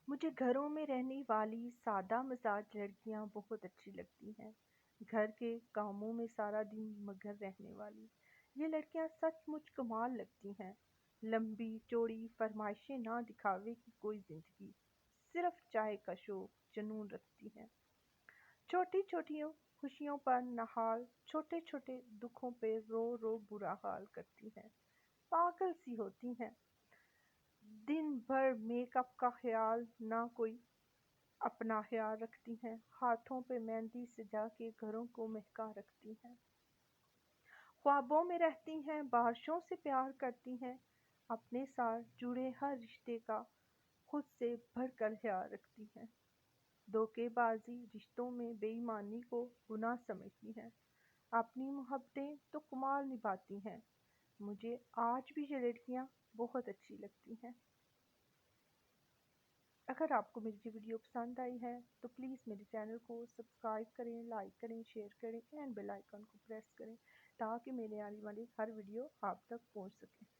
مجھے گھروں میں رہنے والی سادہ مزاج لڑکیاں بہت اچھی لگتی ہیں۔ گھر کے کاموں میں سارا دن مگن رہنے والی یہ لڑکیاں سچ مچ کمال لگتی ہیں۔ لمبی چوڑی فرمائشیں نہ دکھاوے کی کوئی زندگی، صرف چائے کا شوق جنون رکھتی ہیں۔ چھوٹی چھوٹی خوشیوں پر نہال، چھوٹے چھوٹے دکھوں پہ رو رو برا حال کرتی ہیں۔ پاگل سی ہوتی ہیں۔ دن بھر میک اپ کا خیال نہ کوئی اپنا خیال رکھتی ہیں۔ ہاتھوں پہ مہندی سجا کے گھروں کو مہکا رکھتی ہیں۔ خوابوں میں رہتی ہیں، بارشوں سے پیار کرتی ہیں۔ اپنے ساتھ جڑے ہر رشتے کا خود سے بڑھ کر خیال رکھتی ہیں۔ دھوکے بازی رشتوں میں بے ایمانی کو گناہ سمجھتی ہیں۔ اپنی محبتیں تو کمال نبھاتی ہیں۔ مجھے آج بھی یہ لڑکیاں بہت اچھی لگتی ہیں۔ اگر آپ کو میری یہ ویڈیو پسند آئی ہے تو پلیز میرے چینل کو سبسکرائب کریں، لائک کریں، شیئر کریں اینڈ بیل آئیکن کو پریس کریں تاکہ میرے آنے والی ہر ویڈیو آپ تک پہنچ سکے۔